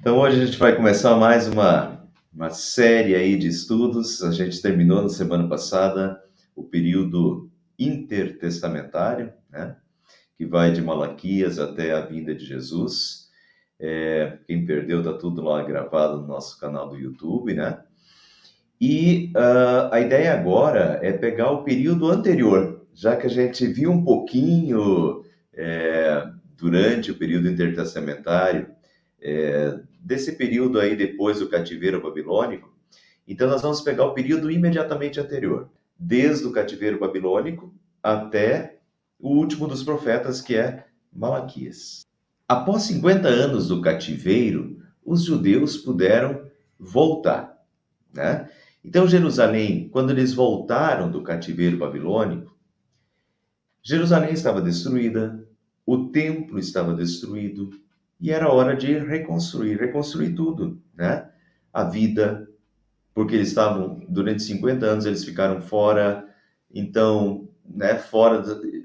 Então hoje a gente vai começar mais uma série aí de estudos. A gente terminou na semana passada o período intertestamentário, né? Que vai de Malaquias até a vinda de Jesus. Quem perdeu, tá tudo lá gravado no nosso canal do YouTube, né? E a ideia agora é pegar o período anterior, já que a gente viu um pouquinho durante o período intertestamentário, desse período aí depois do cativeiro babilônico. Então nós vamos pegar o período imediatamente anterior, desde o cativeiro babilônico até o último dos profetas, que é Malaquias. Após 50 anos do cativeiro, os judeus puderam voltar, né? Então Jerusalém, quando eles voltaram do cativeiro babilônico, Jerusalém estava destruída, o templo estava destruído e era hora de reconstruir tudo, né? A vida, porque eles estavam, durante 50 anos, eles ficaram fora, então, né,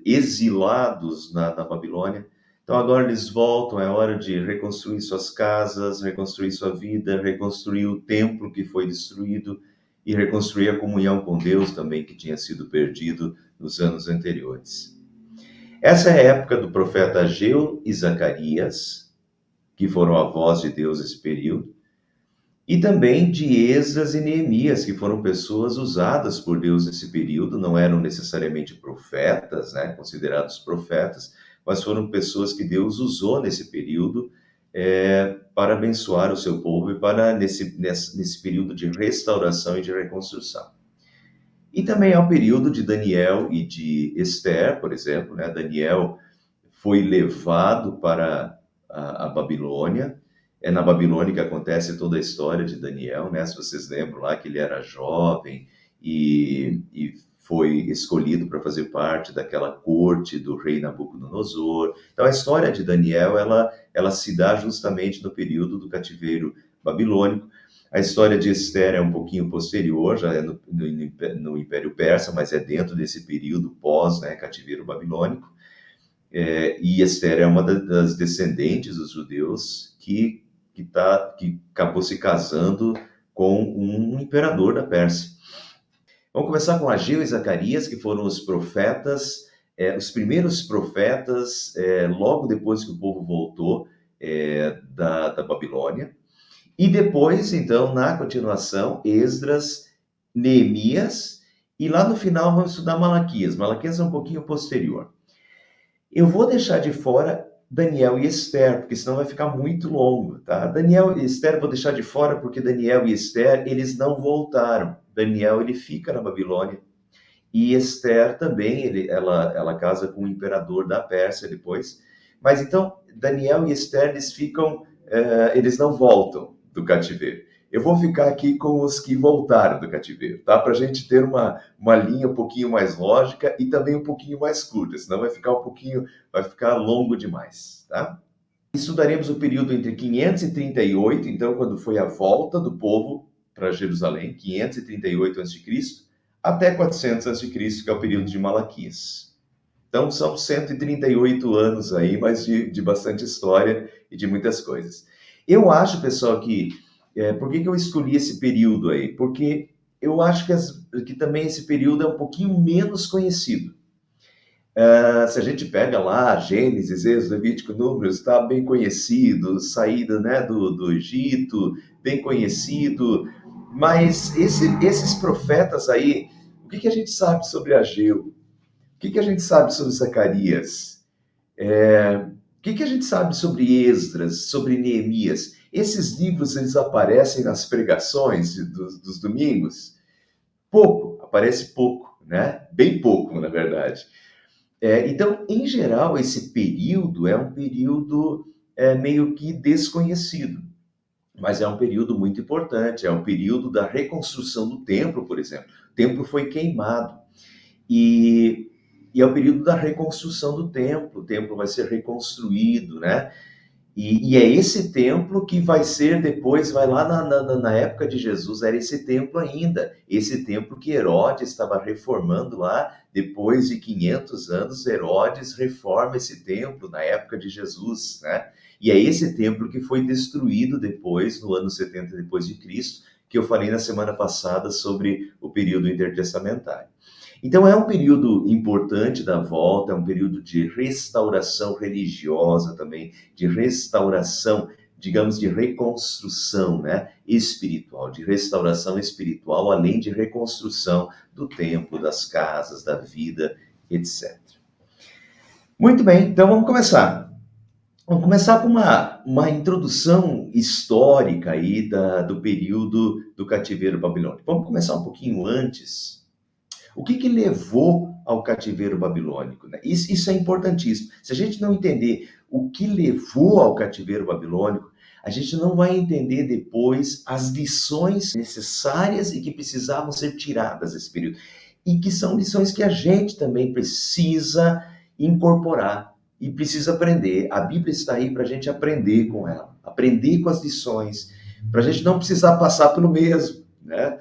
exilados na Babilônia. Então agora eles voltam, é hora de reconstruir suas casas, reconstruir sua vida, reconstruir o templo que foi destruído e reconstruir a comunhão com Deus também, que tinha sido perdido nos anos anteriores. Essa é a época do profeta Ageu e Zacarias, que foram a voz de Deus nesse período, e também de Esdras e Neemias, que foram pessoas usadas por Deus nesse período, não eram necessariamente profetas, né, considerados profetas, mas foram pessoas que Deus usou nesse período para abençoar o seu povo e para nesse período de restauração e de reconstrução. E também há o período de Daniel e de Esther, por exemplo, né? Daniel foi levado para a Babilônia. É na Babilônia que acontece toda a história de Daniel, né? Se vocês lembram lá que ele era jovem e foi escolhido para fazer parte daquela corte do rei Nabucodonosor. Então a história de Daniel, ela se dá justamente no período do cativeiro babilônico. A história de Esther é um pouquinho posterior, já é no Império Persa, mas é dentro desse período pós, né, cativeiro babilônico. E Esther é uma das descendentes dos judeus que acabou se casando com um imperador da Pérsia. Vamos começar com Ageu e Zacarias, que foram os profetas, os primeiros profetas, logo depois que o povo voltou da Babilônia. E depois, então, na continuação, Esdras, Neemias, e lá no final vamos estudar Malaquias. Malaquias é um pouquinho posterior. Eu vou deixar de fora Daniel e Esther, porque senão vai ficar muito longo, tá? Daniel e Esther vou deixar de fora porque Daniel e Esther, eles não voltaram. Daniel, ele fica na Babilônia. E Esther também, ela casa com o imperador da Pérsia depois. Mas então, Daniel e Esther, eles não voltam do cativeiro. Eu vou ficar aqui com os que voltaram do cativeiro, tá? Para a gente ter uma linha um pouquinho mais lógica e também um pouquinho mais curta, senão vai ficar longo demais, tá? Estudaremos o período entre 538, então, quando foi a volta do povo para Jerusalém, 538 a.C., até 400 a.C., que é o período de Malaquias. Então, são 138 anos aí, mas de bastante história e de muitas coisas. Eu acho, pessoal, por que eu escolhi esse período aí? Porque eu acho que também esse período é um pouquinho menos conhecido. Se a gente pega lá Gênesis, Êxodo, Levítico, Números, está bem conhecido, saída, né, do Egito, bem conhecido, mas esses profetas aí, o que a gente sabe sobre Ageu? O que a gente sabe sobre Zacarias? O que a gente sabe sobre Esdras, sobre Neemias? Esses livros, eles aparecem nas pregações dos domingos? Pouco, aparece pouco, né? Bem pouco, na verdade. Então, em geral, esse período é um período meio que desconhecido, mas é um período muito importante, é um período da reconstrução do templo, por exemplo. O templo foi queimado e é o período da reconstrução do templo, o templo vai ser reconstruído, né? E é esse templo que vai ser depois, vai lá na época de Jesus, era esse templo ainda. Esse templo que Herodes estava reformando lá, depois de 500 anos, Herodes reforma esse templo na época de Jesus, né? E é esse templo que foi destruído depois, no ano 70 depois de Cristo, que eu falei na semana passada sobre o período intertestamentário. Então é um período importante da volta, é um período de restauração religiosa também, de restauração, digamos, de reconstrução, né, espiritual, de restauração espiritual, além de reconstrução do templo, das casas, da vida, etc. Muito bem, então vamos começar. Vamos começar com uma introdução histórica aí do período do cativeiro babilônico. Vamos começar um pouquinho antes. O que levou ao cativeiro babilônico? Né? Isso é importantíssimo. Se a gente não entender o que levou ao cativeiro babilônico, a gente não vai entender depois as lições necessárias e que precisavam ser tiradas desse período. E que são lições que a gente também precisa incorporar e precisa aprender. A Bíblia está aí para a gente aprender com ela, aprender com as lições, para a gente não precisar passar pelo mesmo, né?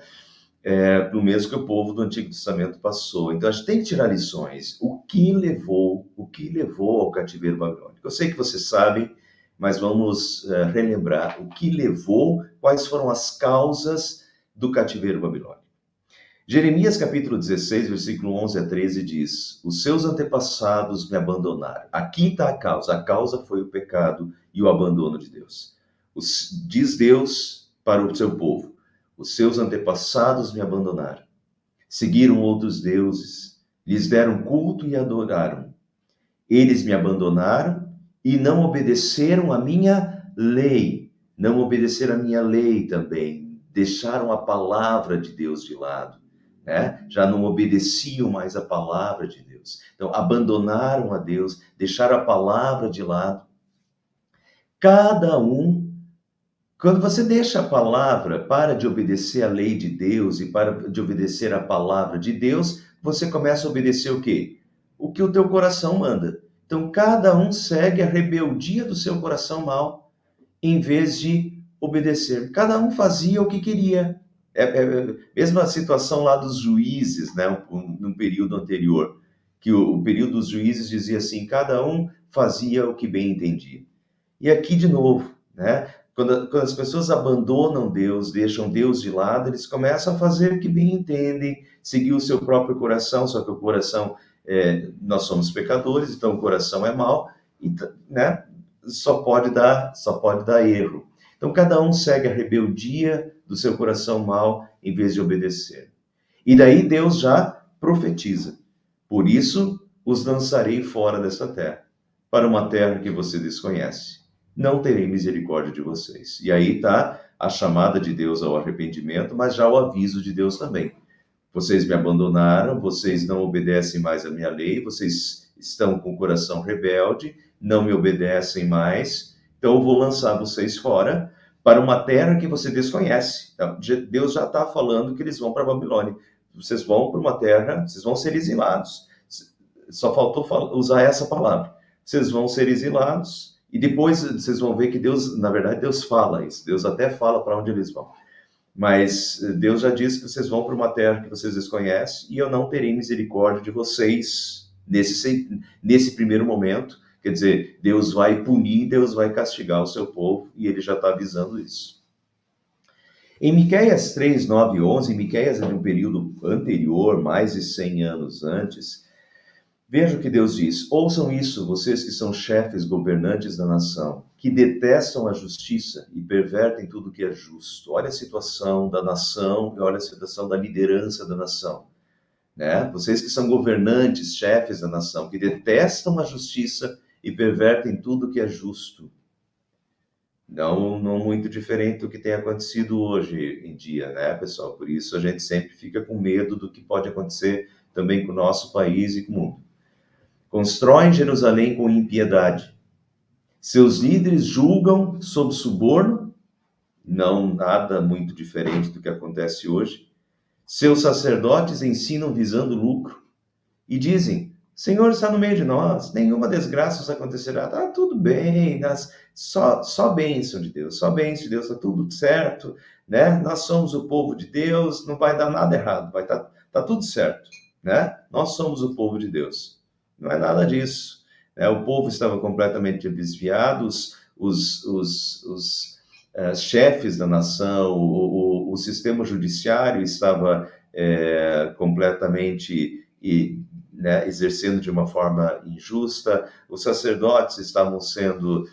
No mesmo que o povo do Antigo Testamento passou. Então a gente tem que tirar lições. O que levou ao cativeiro babilônico? Eu sei que vocês sabem, mas vamos relembrar o que levou, quais foram as causas do cativeiro babilônico. Jeremias capítulo 16, versículo 11 a 13 diz: os seus antepassados me abandonaram. Aqui está a causa foi o pecado e o abandono de Deus. Diz Deus para o seu povo: os seus antepassados me abandonaram, seguiram outros deuses, lhes deram culto e adoraram. Eles me abandonaram e não obedeceram a minha lei, não obedeceram a minha lei também, deixaram a palavra de Deus de lado, né? Já não obedeciam mais a palavra de Deus. Então, abandonaram a Deus, deixaram a palavra de lado. Cada um. Quando você deixa a palavra, para de obedecer a lei de Deus e para de obedecer a palavra de Deus, você começa a obedecer o quê? O que o teu coração manda. Então, cada um segue a rebeldia do seu coração mau, em vez de obedecer. Cada um fazia o que queria. Mesma situação lá dos juízes, né, no período anterior, que o período dos juízes dizia assim, cada um fazia o que bem entendia. E aqui de novo, né? Quando as pessoas abandonam Deus, deixam Deus de lado, eles começam a fazer o que bem entendem, seguir o seu próprio coração, só que o coração, nós somos pecadores, então o coração é mau, e, né, só pode dar erro. Então cada um segue a rebeldia do seu coração mau em vez de obedecer. E daí Deus já profetiza: por isso os lançarei fora dessa terra, para uma terra que você desconhece. Não terei misericórdia de vocês. E aí está a chamada de Deus ao arrependimento, mas já o aviso de Deus também. Vocês me abandonaram, vocês não obedecem mais a minha lei, vocês estão com o coração rebelde, não me obedecem mais, então eu vou lançar vocês fora para uma terra que você desconhece. Deus já está falando que eles vão para a Babilônia. Vocês vão para uma terra, vocês vão ser exilados. Só faltou usar essa palavra. Vocês vão ser exilados, e depois vocês vão ver que Deus, na verdade, Deus fala isso. Deus até fala para onde eles vão. Mas Deus já disse que vocês vão para uma terra que vocês desconhecem e eu não terei misericórdia de vocês nesse primeiro momento. Quer dizer, Deus vai punir, Deus vai castigar o seu povo e ele já está avisando isso. Em Miqueias 3, 9 e 11, Miqueias é de um período anterior, mais de 100 anos antes. Veja o que Deus diz: ouçam isso, vocês que são chefes governantes da nação, que detestam a justiça e pervertem tudo que é justo. Olha a situação da nação e olha a situação da liderança da nação, né? Vocês que são governantes, chefes da nação, que detestam a justiça e pervertem tudo que é justo. Não muito diferente do que tem acontecido hoje em dia, né, pessoal? Por isso a gente sempre fica com medo do que pode acontecer também com o nosso país e com o mundo. Constroem Jerusalém com impiedade. Seus líderes julgam sob suborno, não nada muito diferente do que acontece hoje. Seus sacerdotes ensinam visando lucro e dizem: Senhor está no meio de nós, nenhuma desgraça nos acontecerá. Tá tudo bem, só bênção de Deus, está tudo certo, né? Nós somos o povo de Deus, não vai dar nada errado, tá tudo certo, né? Nós somos o povo de Deus. Não é nada disso. O povo estava completamente desviado, os chefes da nação, o sistema judiciário estava completamente né, exercendo de uma forma injusta, os sacerdotes estavam sendo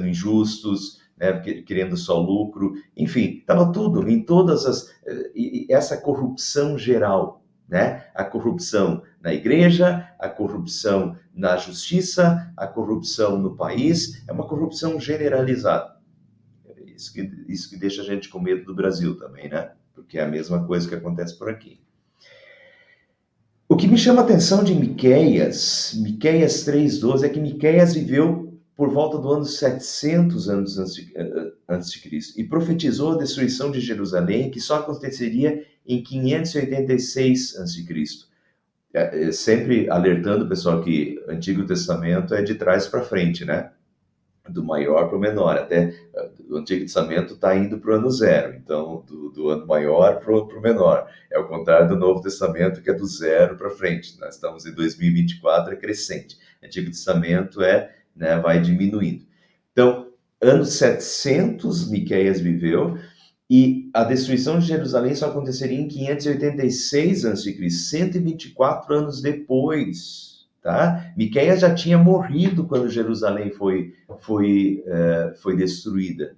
injustos, né, querendo só lucro, enfim, estava tudo em todas essa corrupção geral, né? A corrupção na igreja, a corrupção na justiça, a corrupção no país, é uma corrupção generalizada. Isso que deixa a gente com medo do Brasil também, né? Porque é a mesma coisa que acontece por aqui. O que me chama a atenção de Miqueias 3:12, é que Miqueias viveu por volta do ano 700 anos antes de Cristo e profetizou a destruição de Jerusalém, que só aconteceria em 586 antes de Cristo. Sempre alertando o pessoal que o Antigo Testamento é de trás para frente, né? Do maior para o menor, até o Antigo Testamento está indo para o ano zero, então do ano maior para o menor. É o contrário do Novo Testamento, que é do zero para frente. Nós estamos em 2024, é crescente. O Antigo Testamento né, vai diminuindo. Então, ano 700, Miqueias viveu, e a destruição de Jerusalém só aconteceria em 586 a.C., 124 anos depois. Tá? Miqueias já tinha morrido quando Jerusalém foi destruída.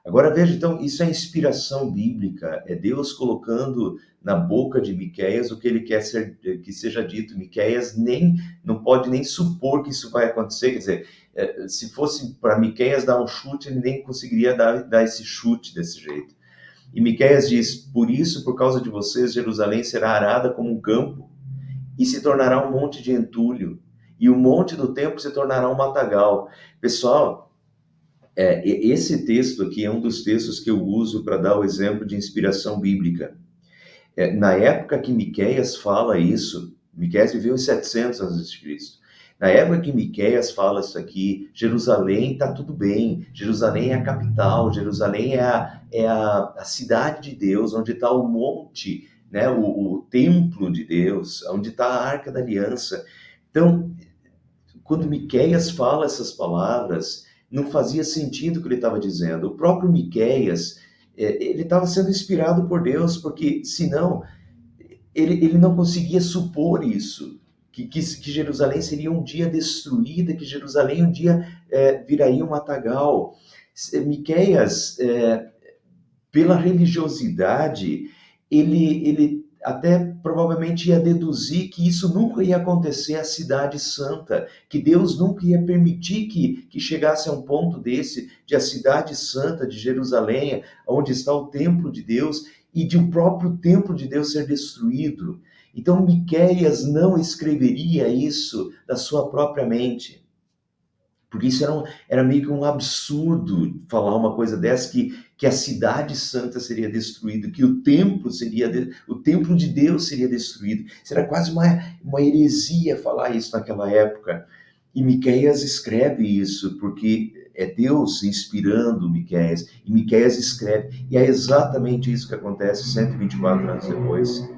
Agora veja, então, isso é inspiração bíblica, é Deus colocando na boca de Miqueias o que ele quer que seja dito. Miqueias não pode nem supor que isso vai acontecer, quer dizer, se fosse para Miqueias dar um chute, ele nem conseguiria dar esse chute desse jeito. E Miqueias diz: por isso, por causa de vocês, Jerusalém será arada como um campo, e se tornará um monte de entulho, e o monte do templo se tornará um matagal. Pessoal, esse texto aqui é um dos textos que eu uso para dar o exemplo de inspiração bíblica. Na época que Miqueias fala isso, Miqueias viveu em 700 a.C., na época que Miqueias fala isso aqui, Jerusalém está tudo bem, Jerusalém é a capital, Jerusalém é a cidade de Deus, onde está o monte, né, o templo de Deus, onde está a Arca da Aliança. Então, quando Miqueias fala essas palavras, não fazia sentido o que ele estava dizendo. O próprio Miqueias, ele estava sendo inspirado por Deus, porque senão ele não conseguia supor isso, que Jerusalém seria um dia destruída, que Jerusalém um dia viraria um matagal. Miqueias, pela religiosidade, ele até provavelmente ia deduzir que isso nunca ia acontecer à Cidade Santa, que Deus nunca ia permitir que chegasse a um ponto desse, de a Cidade Santa de Jerusalém, onde está o templo de Deus, e de o próprio templo de Deus ser destruído. Então Miqueias não escreveria isso da sua própria mente. Porque isso era meio que um absurdo falar uma coisa dessa, que a cidade santa seria destruída, que o templo de Deus seria destruído. Isso era quase uma heresia falar isso naquela época. E Miqueias escreve isso, porque é Deus inspirando Miqueias, e Miqueias escreve, e é exatamente isso que acontece 124 anos depois.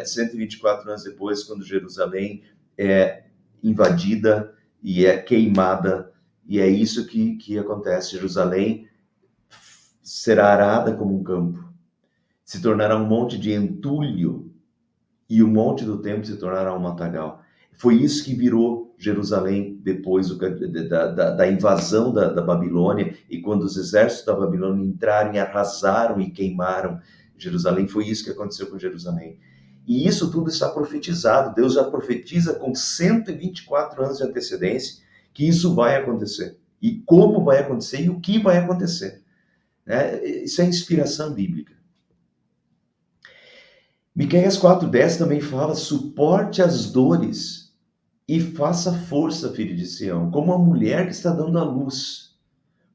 124 anos depois, quando Jerusalém é invadida e é queimada, e é isso que acontece. Jerusalém será arada como um campo, se tornará um monte de entulho, e o monte do templo se tornará um matagal. Foi isso que virou Jerusalém depois da invasão da Babilônia, e quando os exércitos da Babilônia entraram e arrasaram e queimaram Jerusalém, foi isso que aconteceu com Jerusalém. E isso tudo está profetizado. Deus já profetiza com 124 anos de antecedência que isso vai acontecer. E como vai acontecer e o que vai acontecer. Isso é inspiração bíblica. Miqueias 4:10 também fala: suporte as dores e faça força, filho de Sião, como a mulher que está dando à luz.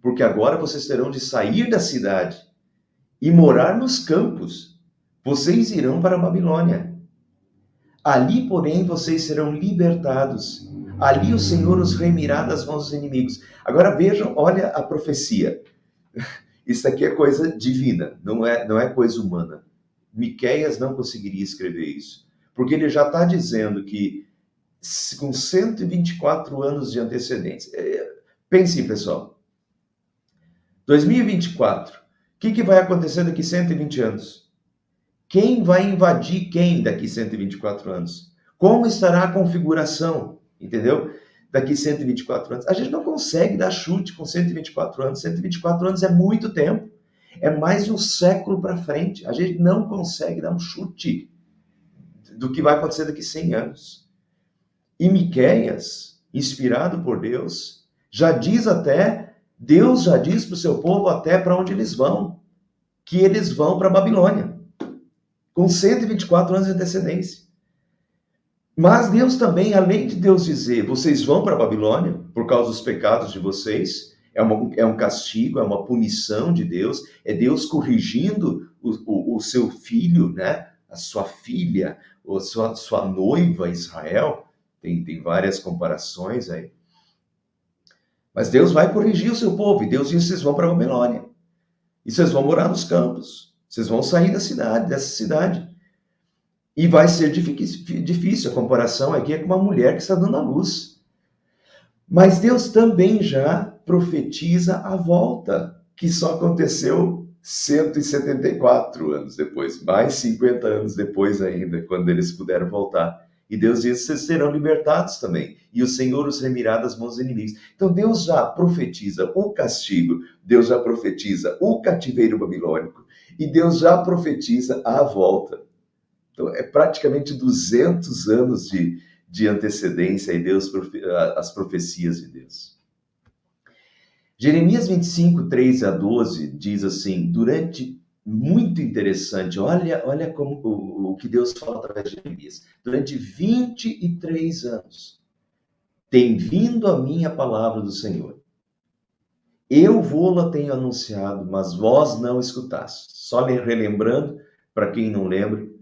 Porque agora vocês terão de sair da cidade e morar nos campos. Vocês irão para a Babilônia. Ali, porém, vocês serão libertados. Ali o Senhor os remirá das mãos dos inimigos. Agora vejam, olha a profecia. Isso aqui é coisa divina, não é coisa humana. Miqueias não conseguiria escrever isso, porque ele já está dizendo que com 124 anos de antecedência, Pense, pessoal, 2024, o que vai acontecer daqui 120 anos? Quem vai invadir quem daqui 124 anos? Como estará a configuração, entendeu? Daqui 124 anos. A gente não consegue dar chute com 124 anos. 124 anos é muito tempo. É mais de um século para frente. A gente não consegue dar um chute do que vai acontecer daqui 100 anos. E Miqueias, inspirado por Deus, já diz até, Deus já diz para o seu povo até para onde eles vão, que eles vão para a Babilônia, com 124 anos de antecedência. Mas Deus também, além de Deus dizer, vocês vão para a Babilônia por causa dos pecados de vocês, é um castigo, é uma punição de Deus, é Deus corrigindo o seu filho, né? A sua filha, ou sua noiva Israel, tem várias comparações aí. Mas Deus vai corrigir o seu povo, e Deus diz, vocês vão para a Babilônia, e vocês vão morar nos campos, vocês vão sair da cidade, dessa cidade. E vai ser difícil, a comparação aqui é com uma mulher que está dando à luz. Mas Deus também já profetiza a volta, que só aconteceu 174 anos depois, mais 50 anos depois ainda, quando eles puderam voltar. E Deus diz, vocês serão libertados também, e o Senhor os remirá das mãos dos inimigos. Então Deus já profetiza o castigo, Deus já profetiza o cativeiro babilônico, e Deus já profetiza a volta. Então, é praticamente 200 anos de antecedência e Deus, as profecias de Deus. Jeremias 25, 3 a 12 diz assim, muito interessante, olha como o que Deus fala através de Jeremias. Durante 23 anos tem vindo a minha palavra do Senhor. Eu vou-la tenho anunciado, mas vós não escutastes. Só relembrando, para quem não lembra,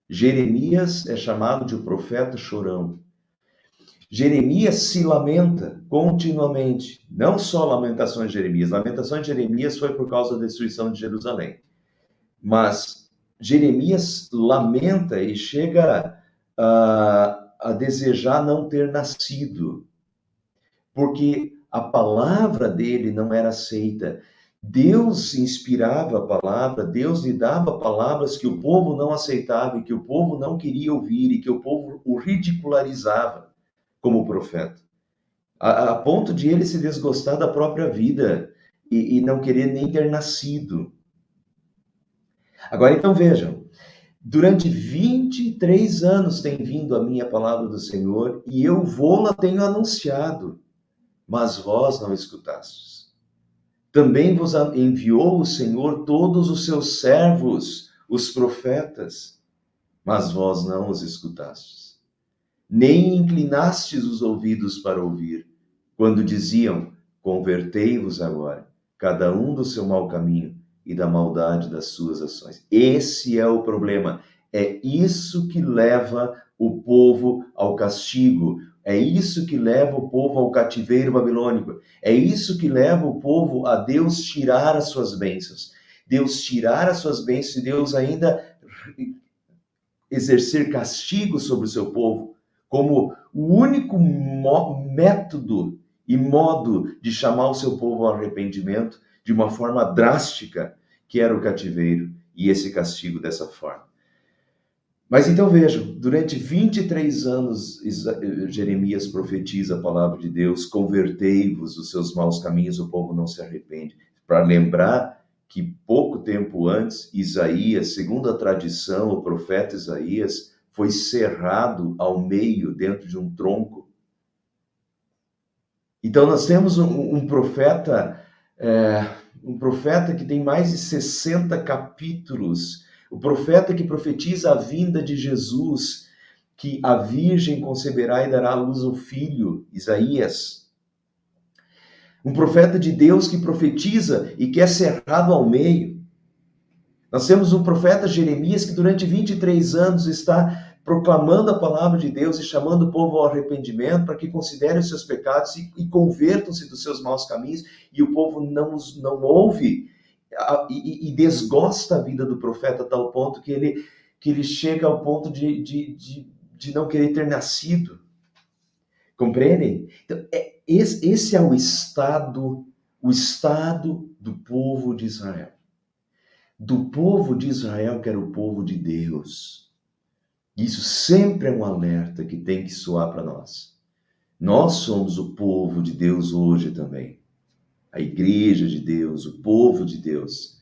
Jeremias é chamado de o profeta chorão. Jeremias se lamenta continuamente, não só Lamentações de Jeremias. Lamentações de Jeremias foi por causa da destruição de Jerusalém. Mas Jeremias lamenta e chega a desejar não ter nascido, porque a palavra dele não era aceita. Deus inspirava a palavra, Deus lhe dava palavras que o povo não aceitava e que o povo não queria ouvir e que o povo o ridicularizava como profeta. A ponto de ele se desgostar da própria vida e não querer nem ter nascido. Agora, então, vejam. Durante 23 anos tem vindo a minha palavra do Senhor e eu vou-la tenho anunciado, mas vós não escutastes. Também vos enviou o Senhor todos os seus servos, os profetas, mas vós não os escutastes. Nem inclinastes os ouvidos para ouvir, quando diziam, convertei-vos agora, cada um do seu mau caminho e da maldade das suas ações. Esse é o problema. É isso que leva o povo ao castigo. É isso que leva o povo ao cativeiro babilônico. É isso que leva o povo a Deus tirar as suas bênçãos. Deus tirar as suas bênçãos e Deus ainda exercer castigo sobre o seu povo, como o único método e modo de chamar o seu povo ao arrependimento de uma forma drástica, que era o cativeiro e esse castigo dessa forma. Mas então vejam, durante 23 anos Jeremias profetiza a palavra de Deus, convertei-vos dos seus maus caminhos, o povo não se arrepende. Para lembrar que pouco tempo antes, Isaías, segundo a tradição, o profeta Isaías, foi cerrado ao meio dentro de um tronco. Então nós temos um profeta que tem mais de 60 capítulos, o profeta que profetiza a vinda de Jesus, que a virgem conceberá e dará à luz um filho, Isaías. Um profeta de Deus que profetiza e que é cerrado ao meio. Nós temos um profeta Jeremias que durante 23 anos está proclamando a palavra de Deus e chamando o povo ao arrependimento para que considerem os seus pecados e convertam-se dos seus maus caminhos, e o povo não ouve e desgosta a vida do profeta a tal ponto que ele chega ao ponto de não querer ter nascido. Compreendem? Então, esse é o estado do povo de Israel. Do povo de Israel, que era o povo de Deus. Isso sempre é um alerta que tem que soar para nós. Nós somos o povo de Deus hoje também. A igreja de Deus, o povo de Deus.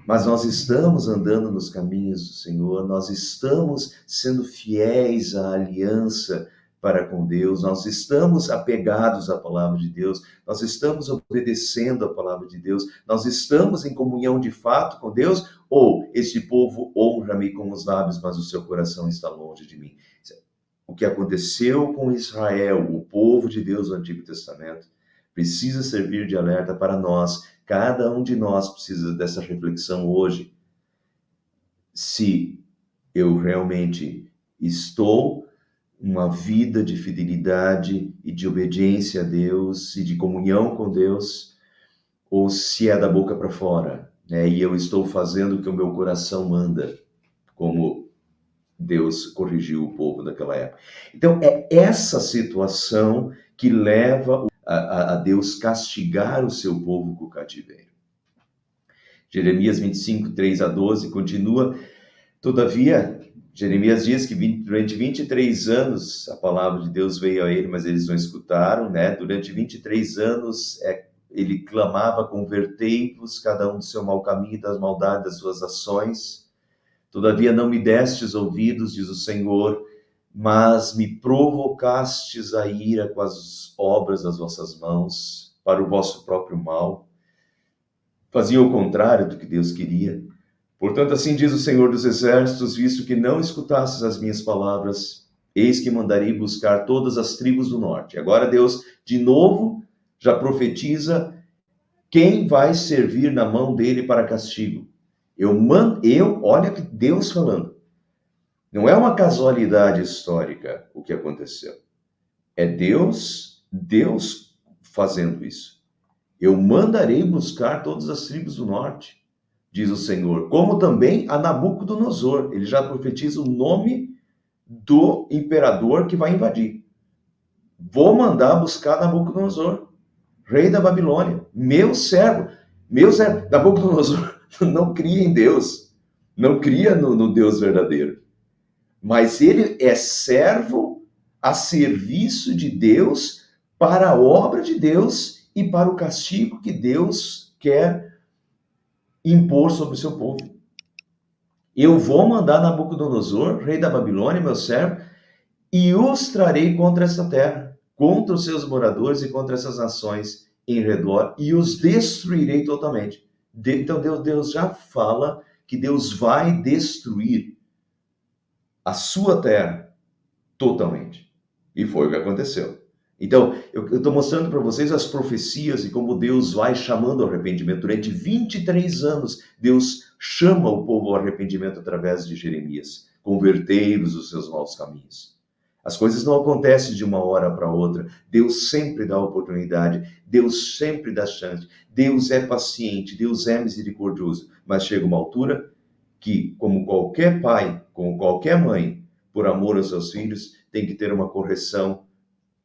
Mas nós estamos andando nos caminhos do Senhor, nós estamos sendo fiéis à aliança para com Deus, nós estamos apegados à palavra de Deus, nós estamos obedecendo a palavra de Deus, nós estamos em comunhão de fato com Deus, ou este povo honra-me com os lábios, mas o seu coração está longe de mim. O que aconteceu com Israel, o povo de Deus do Antigo Testamento, precisa servir de alerta para nós. Cada um de nós precisa dessa reflexão hoje. Se eu realmente estou uma vida de fidelidade e de obediência a Deus e de comunhão com Deus, ou se é da boca para fora, né? E eu estou fazendo o que o meu coração manda, como Deus corrigiu o povo daquela época. Então, é essa situação que leva a Deus castigar o seu povo com o cativeiro. Jeremias 25, 3-12 continua. Todavia, Jeremias diz que durante 23 anos a palavra de Deus veio a ele, mas eles não escutaram, né? Durante 23 anos ele clamava: convertei-vos cada um do seu mau caminho e das maldades das suas ações. Todavia não me destes ouvidos, diz o Senhor, mas me provocastes a ira com as obras das vossas mãos, para o vosso próprio mal. Fazia o contrário do que Deus queria. Portanto, assim diz o Senhor dos Exércitos, visto que não escutastes as minhas palavras, eis que mandarei buscar todas as tribos do norte. Agora Deus, de novo, já profetiza quem vai servir na mão dele para castigo. Olha que Deus falando. Não é uma casualidade histórica o que aconteceu. É Deus fazendo isso. Eu mandarei buscar todas as tribos do norte, diz o Senhor, como também a Nabucodonosor. Ele já profetiza o nome do imperador que vai invadir. Vou mandar buscar Nabucodonosor, rei da Babilônia, meu servo. Nabucodonosor não cria em Deus, não cria no Deus verdadeiro, mas ele é servo a serviço de Deus, para a obra de Deus e para o castigo que Deus quer impor sobre o seu povo. Eu vou mandar Nabucodonosor, rei da Babilônia, meu servo, e os trarei contra essa terra, contra os seus moradores e contra essas nações em redor, e os destruirei totalmente. Então Deus já fala que Deus vai destruir a sua terra totalmente. E foi o que aconteceu. Então, eu estou mostrando para vocês as profecias e como Deus vai chamando ao arrependimento. Durante 23 anos, Deus chama o povo ao arrependimento através de Jeremias. Convertei-vos dos seus maus caminhos. As coisas não acontecem de uma hora para outra. Deus sempre dá oportunidade. Deus sempre dá chance. Deus é paciente. Deus é misericordioso. Mas chega uma altura que, como qualquer pai, como qualquer mãe, por amor aos seus filhos, tem que ter uma correção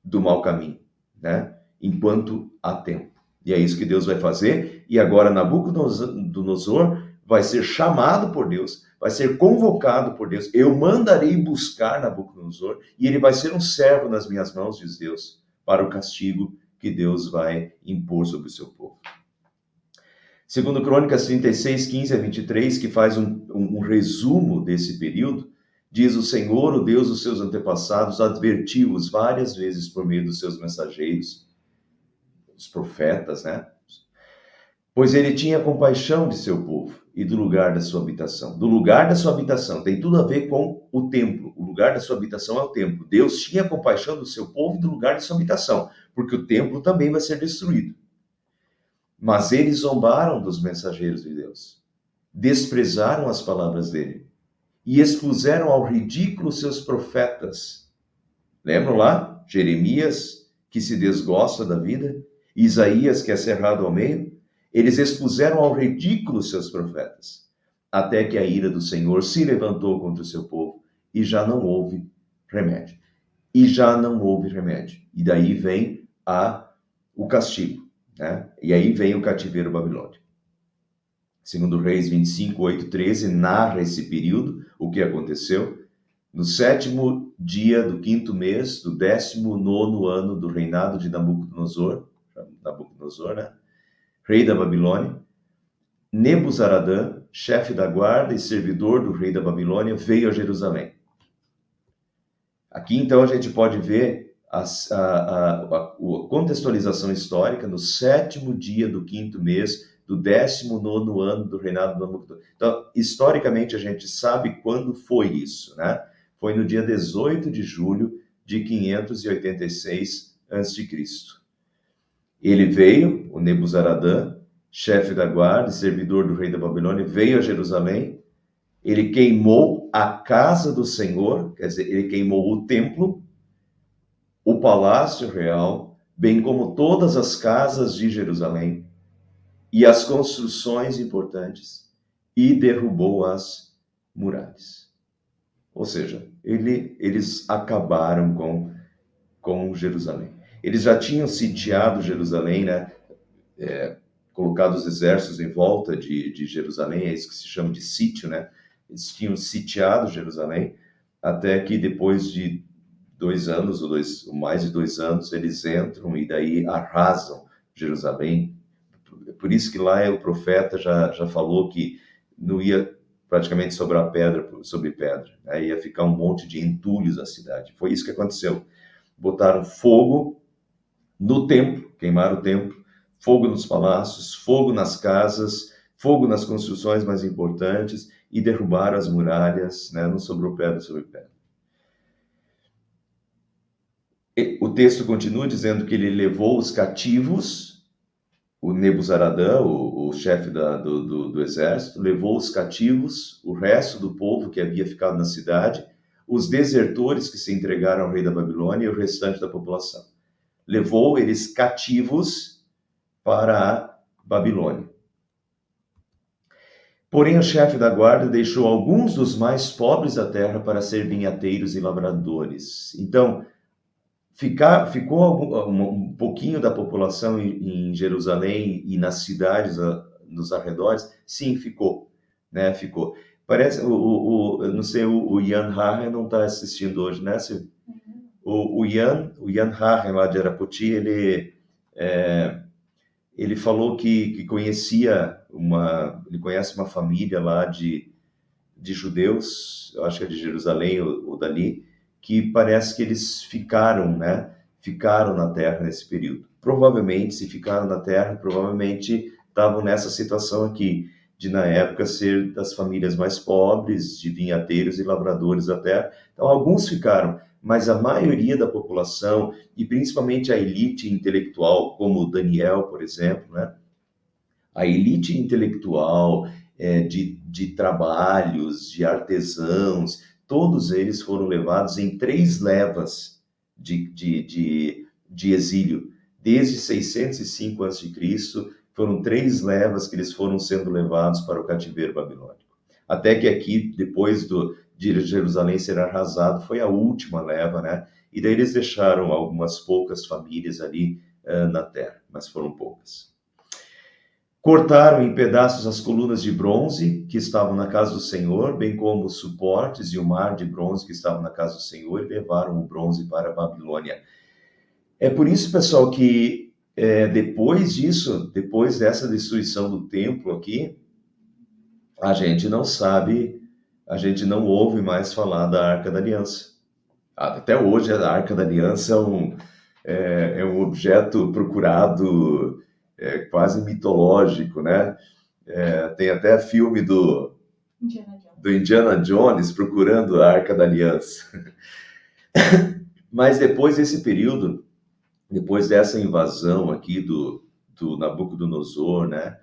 do mau caminho, né? Enquanto há tempo. E é isso que Deus vai fazer. E agora Nabucodonosor vai ser chamado por Deus, vai ser convocado por Deus. Eu mandarei buscar Nabucodonosor e ele vai ser um servo nas minhas mãos, diz Deus, para o castigo que Deus vai impor sobre o seu povo. Segundo Crônicas 36, 15-23, que faz um resumo desse período, diz: o Senhor, o Deus dos seus antepassados, advertiu-os várias vezes por meio dos seus mensageiros, os profetas, né? Pois ele tinha compaixão de seu povo e do lugar da sua habitação. Do lugar da sua habitação, tem tudo a ver com o templo. O lugar da sua habitação é o templo. Deus tinha compaixão do seu povo e do lugar da sua habitação, porque o templo também vai ser destruído. Mas eles zombaram dos mensageiros de Deus, desprezaram as palavras dele e expuseram ao ridículo seus profetas. Lembram lá? Jeremias, que se desgosta da vida, Isaías, que é cerrado ao meio. Eles expuseram ao ridículo seus profetas, até que a ira do Senhor se levantou contra o seu povo e já não houve remédio. E daí vem o castigo, né? E aí vem o cativeiro babilônico. Segundo Reis 25, 8, 13, narra esse período, o que aconteceu. No 7º dia do 5º mês, do 19º ano do reinado de Nabucodonosor, né? Rei da Babilônia, Nebuzaradã, chefe da guarda e servidor do rei da Babilônia, veio a Jerusalém. Aqui, então, a gente pode ver a contextualização histórica no 7º dia do 5º mês do 19º ano do reinado de Nabucodonosor. Então, historicamente, a gente sabe quando foi isso, né? Foi no dia 18 de julho de 586 a.C. Ele veio, o Nebuzaradã, chefe da guarda e servidor do rei da Babilônia, veio a Jerusalém. Ele queimou a casa do Senhor, quer dizer, ele queimou o templo, o palácio real, bem como todas as casas de Jerusalém e as construções importantes, e derrubou as muralhas. Ou seja, eles acabaram com Jerusalém. Eles já tinham sitiado Jerusalém, né? Colocado os exércitos em volta de Jerusalém, é isso que se chama de sítio, né? Eles tinham sitiado Jerusalém, até que depois de 2 anos, ou mais de 2 anos, eles entram e daí arrasam Jerusalém. Por isso que lá o profeta já falou que não ia praticamente sobrar pedra sobre pedra, né? Ia ficar um monte de entulhos na cidade. Foi isso que aconteceu. Botaram fogo no templo, queimaram o templo, fogo nos palácios, fogo nas casas, fogo nas construções mais importantes e derrubaram as muralhas, né? Não sobrou pedra sobre pedra. O texto continua dizendo que ele levou os cativos, o Nebuzaradã, o chefe do exército, levou os cativos, o resto do povo que havia ficado na cidade, os desertores que se entregaram ao rei da Babilônia e o restante da população. Levou eles cativos para a Babilônia. Porém, o chefe da guarda deixou alguns dos mais pobres da terra para ser vinhateiros e lavradores. Então, ficou um pouquinho da população em Jerusalém e nas cidades nos arredores? Sim, ficou, né? Ficou. Parece, eu não sei, o Ian Hagen não está assistindo hoje, né, Silvio? O Ian Hagen, lá de Arapoti, ele falou que ele conhece uma família lá de judeus, eu acho que é de Jerusalém ou dali, que parece que eles ficaram, né? Ficaram na terra nesse período. Provavelmente, se ficaram na terra, provavelmente estavam nessa situação aqui, de na época ser das famílias mais pobres, de vinhateiros e lavradores da terra. Então, alguns ficaram, mas a maioria da população, e principalmente a elite intelectual, como Daniel, por exemplo, né? A elite intelectual, de trabalhos, de artesãos, todos eles foram levados em 3 levas de exílio. Desde 605 a.C., foram 3 levas que eles foram sendo levados para o cativeiro babilônico. Até que aqui, depois de Jerusalém ser arrasado, foi a última leva, né? E daí eles deixaram algumas poucas famílias ali na terra, mas foram poucas. Cortaram em pedaços as colunas de bronze que estavam na casa do Senhor, bem como os suportes e o mar de bronze que estavam na casa do Senhor, e levaram o bronze para a Babilônia. É por isso, pessoal, que depois disso, depois dessa destruição do templo aqui, a gente não sabe, a gente não ouve mais falar da Arca da Aliança. Até hoje, a Arca da Aliança é um objeto procurado, quase mitológico, né? Tem até filme do Indiana Jones procurando a Arca da Aliança. Mas depois desse período, depois dessa invasão aqui do Nabucodonosor, né,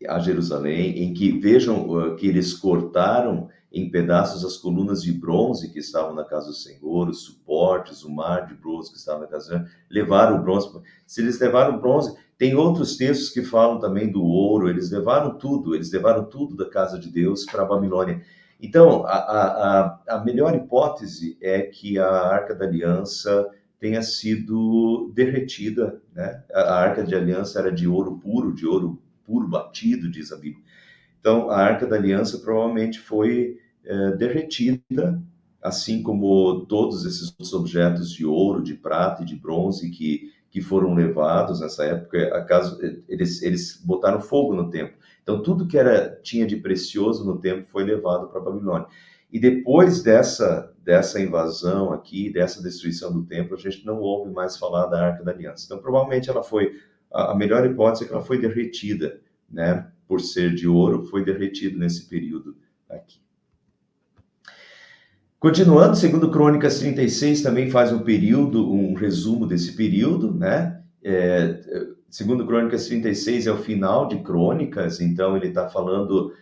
a Jerusalém, em que vejam que eles cortaram em pedaços as colunas de bronze que estavam na casa do Senhor, os suportes, o mar de bronze que estava na casa do Senhor, levaram o bronze. Se eles levaram o bronze, tem outros textos que falam também do ouro, eles levaram tudo da casa de Deus para a Babilônia. Então, a melhor hipótese é que a Arca da Aliança tenha sido derretida, né? A Arca de Aliança era de ouro puro batido, diz a Bíblia. Então, a Arca da Aliança provavelmente foi derretida, assim como todos esses outros objetos de ouro, de prata e de bronze que foram levados nessa época. Acaso eles botaram fogo no templo. Então, tudo que tinha de precioso no templo foi levado para a Babilônia. E depois dessa invasão aqui, dessa destruição do templo, a gente não ouve mais falar da Arca da Aliança. Então, provavelmente ela foi, a melhor hipótese é que ela foi derretida, né? Por ser de ouro, foi derretido nesse período aqui. Continuando, segundo Crônicas 36 também faz um resumo desse período, né? Segundo Crônicas 36 é o final de Crônicas, então ele está fazendo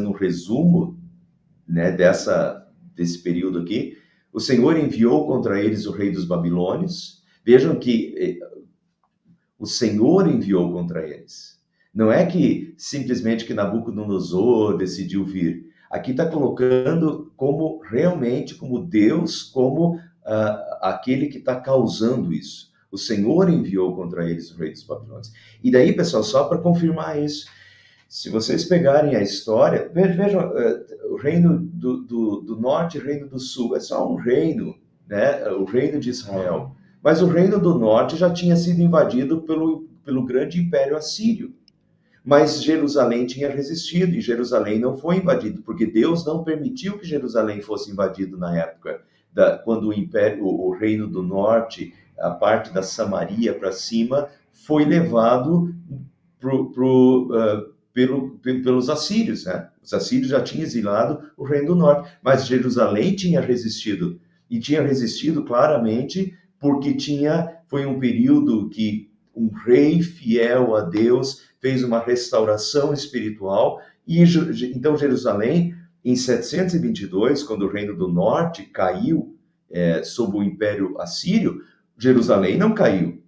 um resumo, né, desse período aqui. O Senhor enviou contra eles o rei dos babilônios. Vejam que o Senhor enviou contra eles. Não é que simplesmente que Nabucodonosor decidiu vir. Aqui está colocando realmente como Deus, como aquele que está causando isso. O Senhor enviou contra eles o rei dos babilônios. E daí, pessoal, só para confirmar isso, se vocês pegarem a história, vejam, o reino do norte e o reino do sul é só um reino, né? O reino de Israel. Mas o reino do norte já tinha sido invadido pelo grande império assírio. Mas Jerusalém tinha resistido e Jerusalém não foi invadido, porque Deus não permitiu que Jerusalém fosse invadido na época, quando o reino do norte, a parte da Samaria para cima, foi levado pelos assírios, né? Os assírios já tinham exilado o reino do norte, mas Jerusalém tinha resistido, e tinha resistido claramente porque foi um período que um rei fiel a Deus fez uma restauração espiritual, e então Jerusalém, em 722, quando o reino do norte caiu sob o império assírio, Jerusalém não caiu,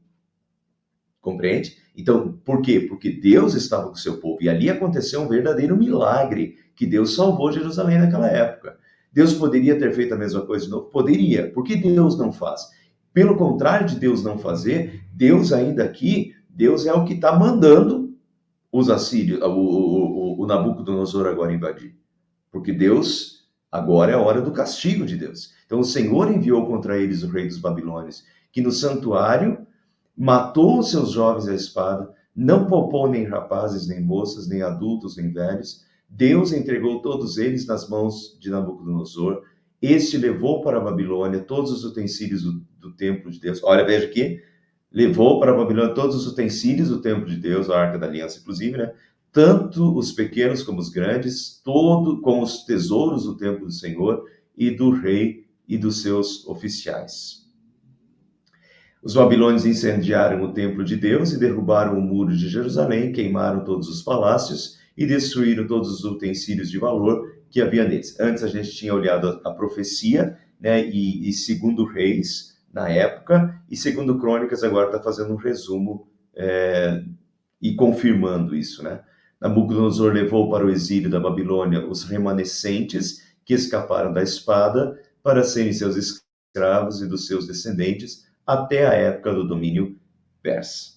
compreende? Então, por quê? Porque Deus estava com o seu povo, e ali aconteceu um verdadeiro milagre, que Deus salvou Jerusalém naquela época. Deus poderia ter feito a mesma coisa de novo? Poderia. Por que Deus não faz? Pelo contrário de Deus não fazer, Deus ainda aqui, Deus é o que está mandando os assírios, o Nabucodonosor agora invadir. Porque Deus, agora é a hora do castigo de Deus. Então o Senhor enviou contra eles o rei dos babilônios, que no santuário matou os seus jovens à espada, não poupou nem rapazes, nem moças, nem adultos, nem velhos. Deus entregou todos eles nas mãos de Nabucodonosor. Este levou para a Babilônia todos os utensílios do templo de Deus. Olha, veja aqui. Levou para a Babilônia todos os utensílios do templo de Deus, a Arca da Aliança, inclusive, né? Tanto os pequenos como os grandes, todo com os tesouros do templo do Senhor e do rei e dos seus oficiais. Os babilônios incendiaram o templo de Deus e derrubaram o muro de Jerusalém, queimaram todos os palácios e destruíram todos os utensílios de valor que havia neles. Antes a gente tinha olhado a profecia, né? E segundo Reis, na época, e segundo Crônicas, agora está fazendo um resumo e confirmando isso, né? Nabucodonosor levou para o exílio da Babilônia os remanescentes que escaparam da espada para serem seus escravos e dos seus descendentes, até a época do domínio persa.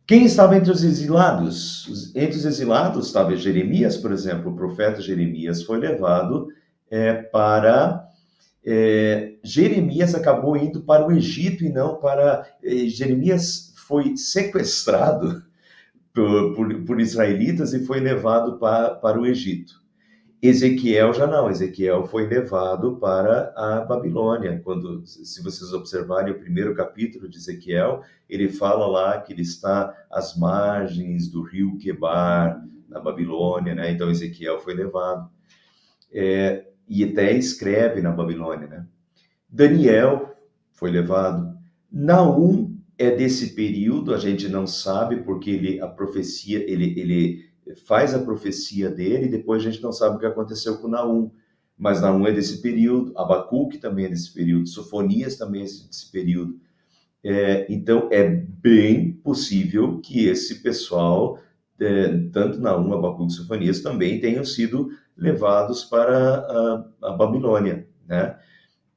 Quem estava entre os exilados? Entre os exilados estava Jeremias, por exemplo. O profeta Jeremias foi levado Jeremias acabou indo para o Egito e não para... Jeremias foi sequestrado por israelitas e foi levado para o Egito. Ezequiel já não, Ezequiel foi levado para a Babilônia. Se vocês observarem o primeiro capítulo de Ezequiel, ele fala lá que ele está às margens do rio Quebar, na Babilônia, né? Então Ezequiel foi levado. E até escreve na Babilônia, né? Daniel foi levado. Naum é desse período, a gente não sabe, porque ele faz a profecia dele, e depois a gente não sabe o que aconteceu com Naum. Mas Naum é desse período, Abacuque também é desse período, Sofonias também é desse período. Então, é bem possível que esse pessoal, tanto Naum, Abacuque e Sofonias, também tenham sido levados para a Babilônia, né?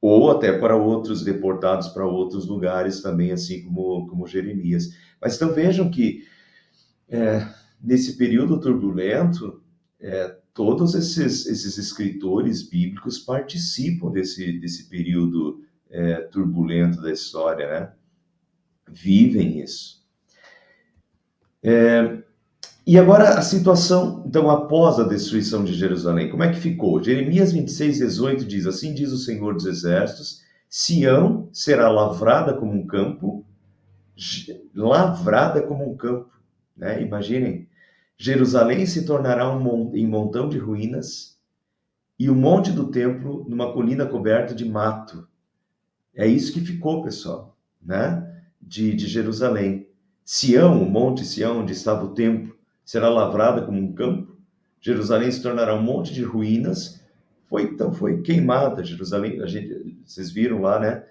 ou até para outros, deportados para outros lugares também, assim como Jeremias. Mas então vejam que nesse período turbulento, todos esses escritores bíblicos participam desse período turbulento da história, né? Vivem isso. E agora a situação, então, após a destruição de Jerusalém, como é que ficou? Jeremias 26:18 diz, assim diz o Senhor dos Exércitos, Sião será lavrada como um campo, né? Imaginem, Jerusalém se tornará em montão de ruínas e o monte do templo numa colina coberta de mato. É isso que ficou, pessoal, né? De Jerusalém. Sião, o monte Sião, onde estava o templo, será lavrada como um campo. Jerusalém se tornará um monte de ruínas. Então foi queimada Jerusalém. Vocês viram lá, né?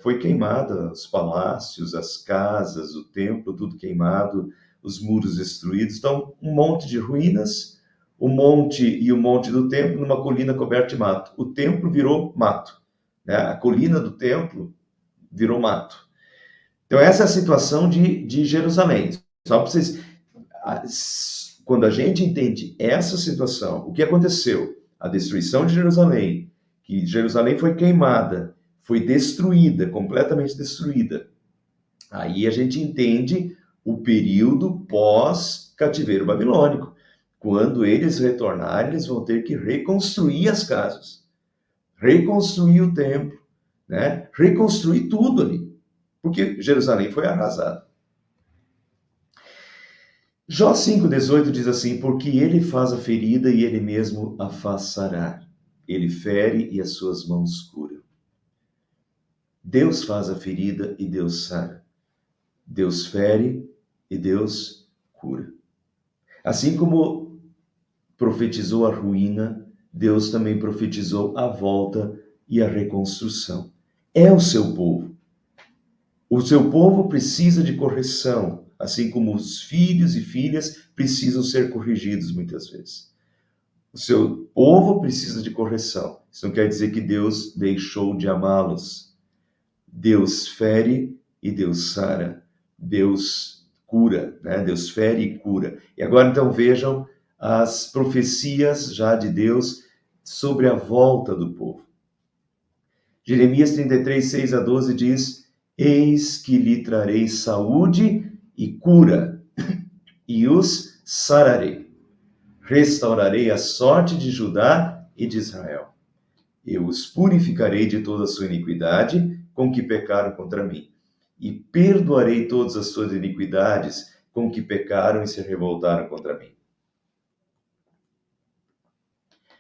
Foi queimada os palácios, as casas, o templo, tudo queimado, os muros destruídos. Então, um monte de ruínas, o monte do templo numa colina coberta de mato. O templo virou mato, né? A colina do templo virou mato. Então, essa é a situação de Jerusalém. Só para vocês. Quando a gente entende essa situação, o que aconteceu? A destruição de Jerusalém, que Jerusalém foi queimada, foi destruída, completamente destruída. Aí a gente entende o período pós-cativeiro babilônico. Quando eles retornarem, eles vão ter que reconstruir as casas, reconstruir o templo, né? Reconstruir tudo ali, porque Jerusalém foi arrasada. Jó 5,18 diz assim, porque ele faz a ferida e ele mesmo a faz sarar. Ele fere e as suas mãos curam. Deus faz a ferida e Deus sara. Deus fere e Deus cura. Assim como profetizou a ruína, Deus também profetizou a volta e a reconstrução. É o seu povo. O seu povo precisa de correção, assim como os filhos e filhas precisam ser corrigidos muitas vezes. O seu povo precisa de correção. Isso não quer dizer que Deus deixou de amá-los. Deus fere e Deus sara. Deus cura, né? Deus fere e cura. E agora então vejam as profecias já de Deus sobre a volta do povo. Jeremias 33, 6-12 diz, eis que lhe trarei saúde e cura, e os sararei. Restaurarei a sorte de Judá e de Israel. Eu os purificarei de toda a sua iniquidade com que pecaram contra mim, e perdoarei todas as suas iniquidades com que pecaram e se revoltaram contra mim.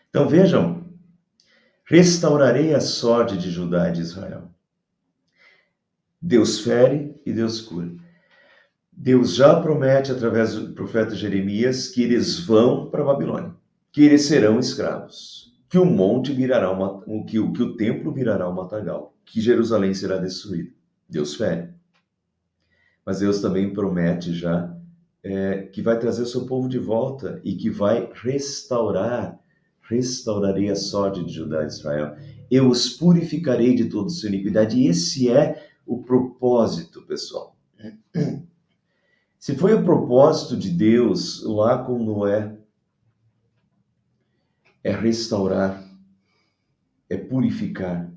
Então vejam, restaurarei a sorte de Judá e de Israel. Deus fere e Deus cura. Deus já promete através do profeta Jeremias que eles vão para a Babilônia, que eles serão escravos, que o monte virará que o templo virará um matagal, que Jerusalém será destruída. Deus fere. Mas Deus também promete já que vai trazer o seu povo de volta e que vai restaurarei a sorte de Judá e Israel. Eu os purificarei de toda sua iniquidade. E esse é o propósito, pessoal. Se foi o propósito de Deus lá com Noé, é restaurar, é purificar.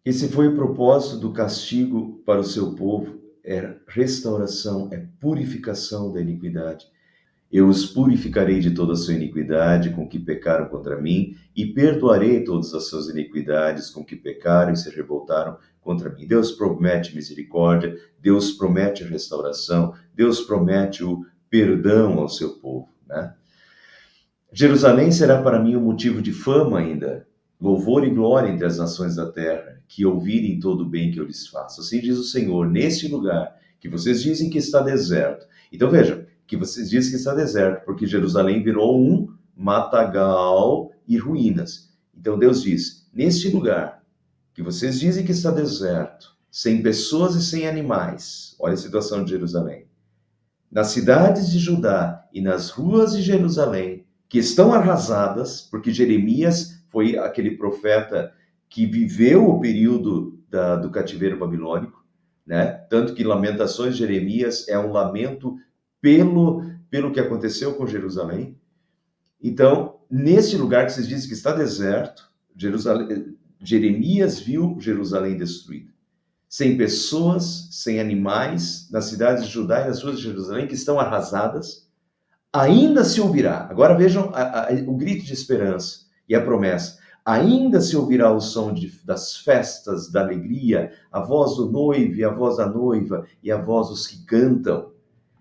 E se foi o propósito do castigo para o seu povo, é restauração, é purificação da iniquidade. Eu os purificarei de toda a sua iniquidade com que pecaram contra mim, e perdoarei todas as suas iniquidades com que pecaram e se revoltaram contra mim. Deus promete misericórdia, Deus promete restauração, Deus promete o perdão ao seu povo, né? Jerusalém será para mim um motivo de fama ainda, louvor e glória entre as nações da terra, que ouvirem todo o bem que eu lhes faço. Assim diz o Senhor, neste lugar que vocês dizem que está deserto. Então vejam, que vocês dizem que está deserto, porque Jerusalém virou um matagal e ruínas. Então Deus diz, neste lugar que vocês dizem que está deserto, sem pessoas e sem animais, olha a situação de Jerusalém, nas cidades de Judá e nas ruas de Jerusalém, que estão arrasadas, porque Jeremias foi aquele profeta que viveu o período do cativeiro babilônico, né? Tanto que Lamentações de Jeremias é um lamento pelo que aconteceu com Jerusalém. Então, neste lugar que vocês dizem que está deserto, Jeremias viu Jerusalém destruída. Sem pessoas, sem animais, nas cidades de Judá e nas ruas de Jerusalém que estão arrasadas, ainda se ouvirá. Agora vejam o grito de esperança e a promessa. Ainda se ouvirá o som das festas, da alegria, a voz do noivo e a voz da noiva e a voz dos que cantam.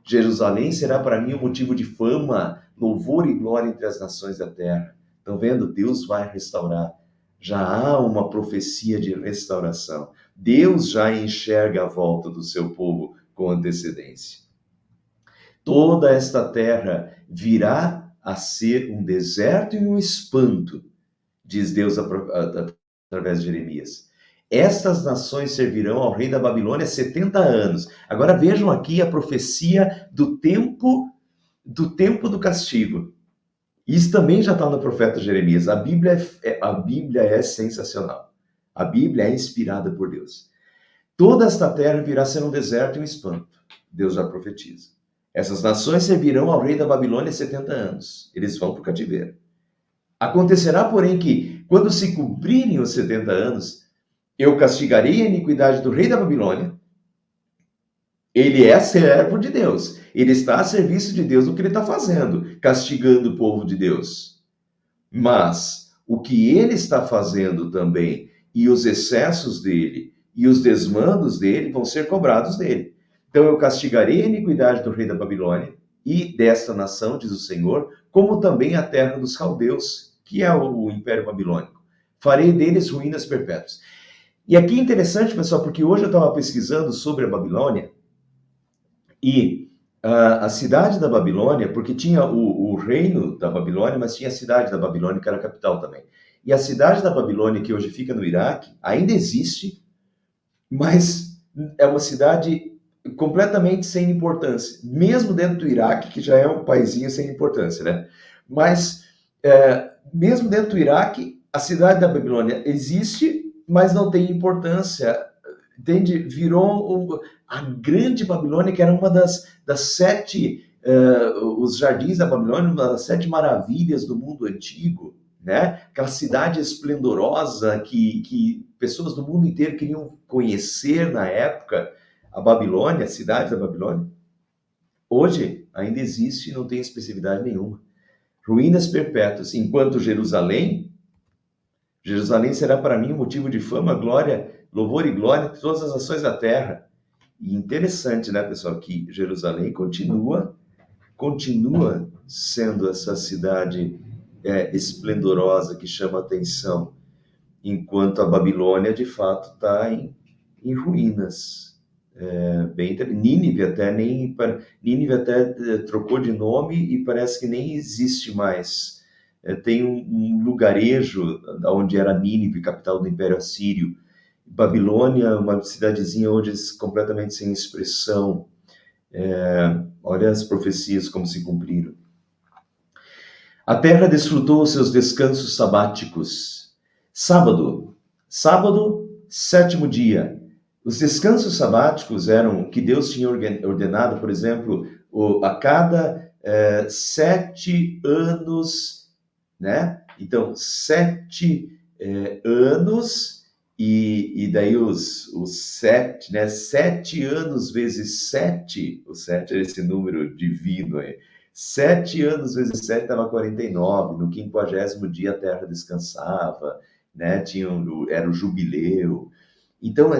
Jerusalém será para mim um motivo de fama, louvor e glória entre as nações da terra. Estão vendo? Deus vai restaurar. Já há uma profecia de restauração. Deus já enxerga a volta do seu povo com antecedência. Toda esta terra virá a ser um deserto e um espanto, diz Deus através de Jeremias. Estas nações servirão ao rei da Babilônia 70 anos. Agora vejam aqui a profecia do tempo do castigo. Isso também já está no profeta Jeremias. A Bíblia é sensacional. A Bíblia é inspirada por Deus. Toda esta terra virá a ser um deserto e um espanto. Deus já profetiza. Essas nações servirão ao rei da Babilônia 70 anos. Eles vão para o cativeiro. Acontecerá, porém, que, quando se cumprirem os 70 anos, eu castigarei a iniquidade do rei da Babilônia. Ele é servo de Deus. Ele está a serviço de Deus no que ele está fazendo, castigando o povo de Deus. Mas o que ele está fazendo também, e os excessos dele, e os desmandos dele, vão ser cobrados dele. Então eu castigarei a iniquidade do rei da Babilônia e desta nação, diz o Senhor, como também a terra dos caldeus, que é o Império Babilônico. Farei deles ruínas perpétuas. E aqui é interessante, pessoal, porque hoje eu estava pesquisando sobre a Babilônia e a cidade da Babilônia, porque tinha o reino da Babilônia, mas tinha a cidade da Babilônia, que era a capital também. E a cidade da Babilônia, que hoje fica no Iraque, ainda existe, mas é uma cidade completamente sem importância, mesmo dentro do Iraque, que já é um paizinho sem importância, né? Mas, mesmo dentro do Iraque, a cidade da Babilônia existe, mas não tem importância, entende? Virou a grande Babilônia, que era uma das 7, os jardins da Babilônia, uma das 7 maravilhas do mundo antigo, né? Aquela cidade esplendorosa que pessoas do mundo inteiro queriam conhecer na época, a Babilônia, a cidade da Babilônia. Hoje ainda existe e não tem expressividade nenhuma. Ruínas perpétuas, enquanto Jerusalém será para mim um motivo de fama, glória, louvor e glória de todas as nações da terra. E interessante, né, pessoal, que Jerusalém continua sendo essa cidade esplendorosa que chama atenção, enquanto a Babilônia, de fato, está em ruínas. Nínive até trocou de nome e parece que nem existe mais. Tem um lugarejo onde era Nínive, capital do Império Assírio. Babilônia, uma cidadezinha hoje completamente sem expressão. Olha as profecias como se cumpriram. A terra desfrutou os seus descansos sabáticos. Sábado, 7º dia. Os descansos sabáticos eram que Deus tinha ordenado, por exemplo, a cada 7 anos, né? Então, 7 anos, e daí os 7, né? 7 anos vezes 7, o 7 é esse número divino aí. 7 anos vezes 7 dava 49, no 50º dia a terra descansava, né? Era o jubileu. Então,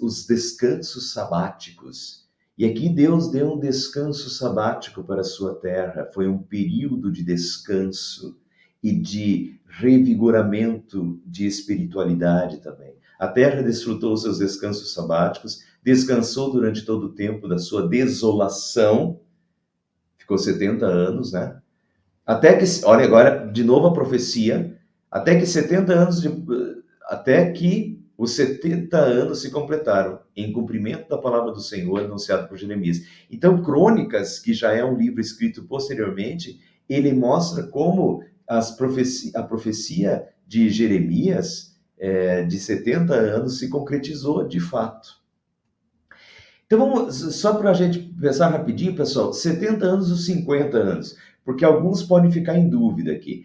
os descansos sabáticos. E aqui Deus deu um descanso sabático para a sua terra. Foi um período de descanso e de revigoramento de espiritualidade também. A terra desfrutou seus descansos sabáticos, descansou durante todo o tempo da sua desolação, ficou 70 anos, né? Até que, olha agora, de novo a profecia, até que os 70 anos se completaram, em cumprimento da palavra do Senhor anunciada por Jeremias. Então, Crônicas, que já é um livro escrito posteriormente, ele mostra como a profecia de Jeremias de 70 anos se concretizou de fato. Então, só para a gente pensar rapidinho, pessoal, 70 anos ou 50 anos, porque alguns podem ficar em dúvida aqui.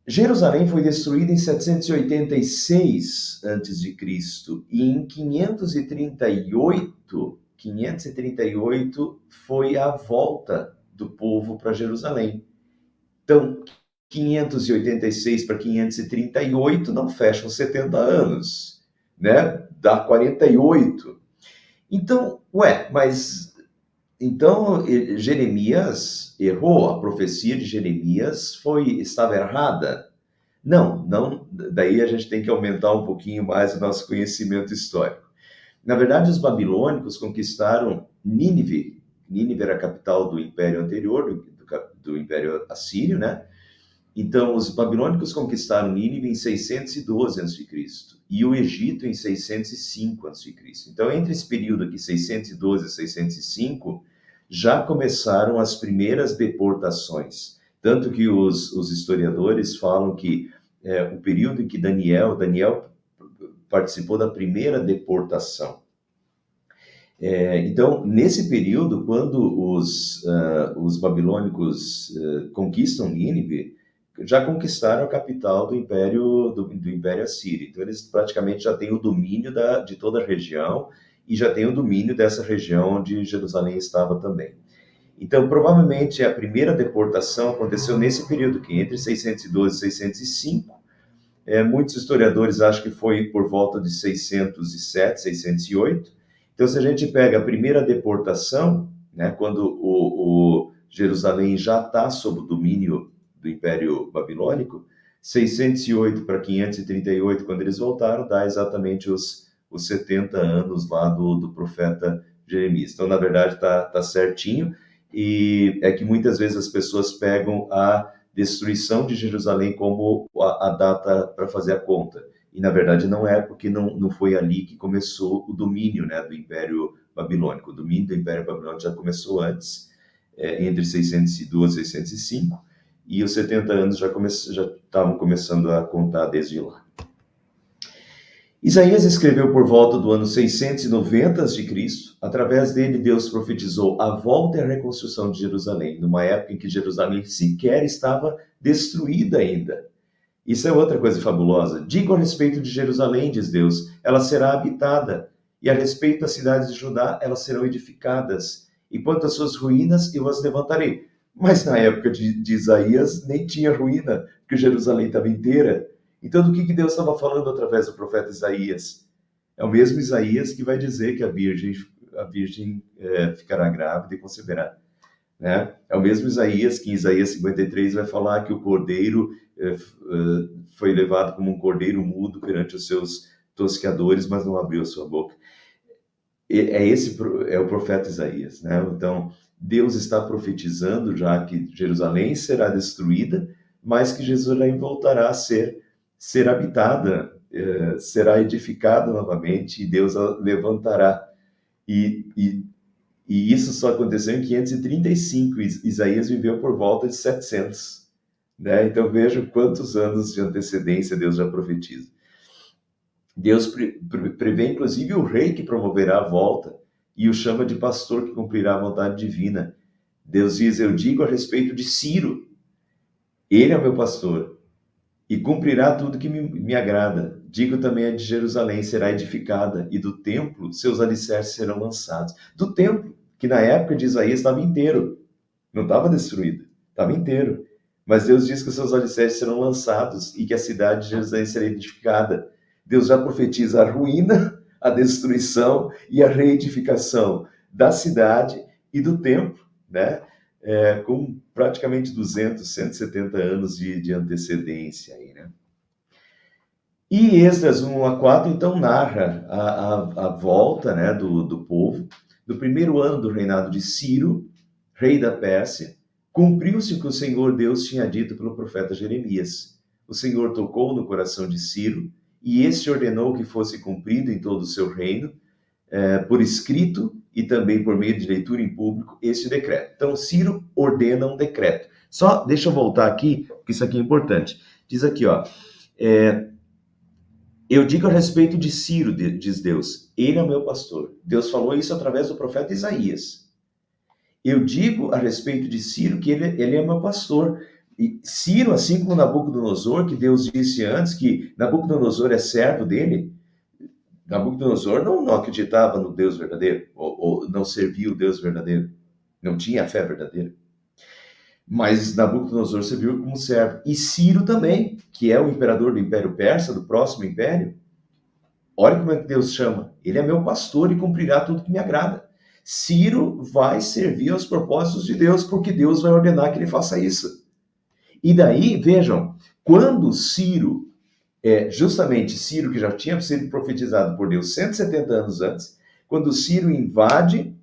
Jerusalém foi destruída em 786 a.C. e em 538 foi a volta do povo para Jerusalém. Então, 586 para 538 não fecham 70 anos, né? Dá 48. Então, mas então Jeremias errou, a profecia de Jeremias estava errada? Não, daí a gente tem que aumentar um pouquinho mais o nosso conhecimento histórico. Na verdade, os babilônicos conquistaram Nínive. Nínive era a capital do império anterior, do império assírio, né? Então, os babilônicos conquistaram Nínive em 612 a.C. e o Egito em 605 a.C. Então, entre esse período aqui, 612 e 605, já começaram as primeiras deportações. Tanto que os historiadores falam que o período em que Daniel participou da primeira deportação. Então, nesse período, quando os babilônicos conquistam Nínive, já conquistaram a capital do Império Assírio. Então, eles praticamente já têm o domínio de toda a região e já têm o domínio dessa região onde Jerusalém estava também. Então, provavelmente, a primeira deportação aconteceu nesse período aqui, entre 612 e 605. Muitos historiadores acham que foi por volta de 607, 608. Então, se a gente pega a primeira deportação, né, quando o Jerusalém já está sob o domínio do Império Babilônico, 608 para 538, quando eles voltaram, dá exatamente os 70 anos lá do profeta Jeremias. Então, na verdade, tá certinho, e é que muitas vezes as pessoas pegam a destruição de Jerusalém como a data para fazer a conta. E, na verdade, não é, porque não foi ali que começou o domínio, né, do Império Babilônico. O domínio do Império Babilônico já começou antes, entre 612 e 605, e os 70 anos já estavam começando a contar desde lá. Isaías escreveu por volta do ano 690 a.C. Através dele, Deus profetizou a volta e a reconstrução de Jerusalém, numa época em que Jerusalém sequer estava destruída ainda. Isso é outra coisa fabulosa. Digo a respeito de Jerusalém, diz Deus, ela será habitada, e a respeito das cidades de Judá, elas serão edificadas, e quanto às suas ruínas, eu as levantarei. Mas na época de Isaías, nem tinha ruína, porque Jerusalém estava inteira. Então, do que Deus estava falando através do profeta Isaías? É o mesmo Isaías que vai dizer que a virgem ficará grávida e conceberá. Né? É o mesmo Isaías que em Isaías 53 vai falar que o cordeiro foi levado como um cordeiro mudo perante os seus tosqueadores, mas não abriu a sua boca. Esse é o profeta Isaías. Né? Então, Deus está profetizando já que Jerusalém será destruída, mas que Jerusalém voltará a ser habitada, será edificada novamente, e Deus a levantará. E isso só aconteceu em 535, Isaías viveu por volta de 700. Né? Então vejam quantos anos de antecedência Deus já profetiza. Deus prevê inclusive o rei que promoverá a volta e o chama de pastor que cumprirá a vontade divina. Deus diz, eu digo a respeito de Ciro, ele é o meu pastor, e cumprirá tudo que me agrada. Digo também a de Jerusalém, será edificada, e do templo seus alicerces serão lançados. Do templo, que na época de Isaías estava inteiro, não estava destruído, estava inteiro. Mas Deus diz que os seus alicerces serão lançados e que a cidade de Jerusalém será edificada. Deus já profetiza a ruína, a destruição e a reedificação da cidade e do templo, né? Com praticamente 200, 170 anos de antecedência aí, né? E Esdras 1 a 4, então, narra a volta, né, do povo. No primeiro ano do reinado de Ciro, rei da Pérsia, cumpriu-se o que o Senhor Deus tinha dito pelo profeta Jeremias. O Senhor tocou no coração de Ciro, e este ordenou que fosse cumprido em todo o seu reino, por escrito e também por meio de leitura em público, este decreto. Então, Ciro ordena um decreto. Só deixa eu voltar aqui, porque isso aqui é importante. Diz aqui, ó, Eu digo a respeito de Ciro, diz Deus, ele é o meu pastor. Deus falou isso através do profeta Isaías. Eu digo a respeito de Ciro que ele é meu pastor. E Ciro, assim como Nabucodonosor, que Deus disse antes que Nabucodonosor é servo dele, Nabucodonosor não acreditava no Deus verdadeiro, ou não servia o Deus verdadeiro, não tinha a fé verdadeira. Mas Nabucodonosor serviu como servo. E Ciro também, que é o imperador do Império Persa, do próximo império, olha como é que Deus chama. Ele é meu pastor e cumprirá tudo que me agrada. Ciro vai servir aos propósitos de Deus, porque Deus vai ordenar que ele faça isso. E daí, vejam, quando Ciro, justamente Ciro, que já tinha sido profetizado por Deus 170 anos antes, quando Ciro invade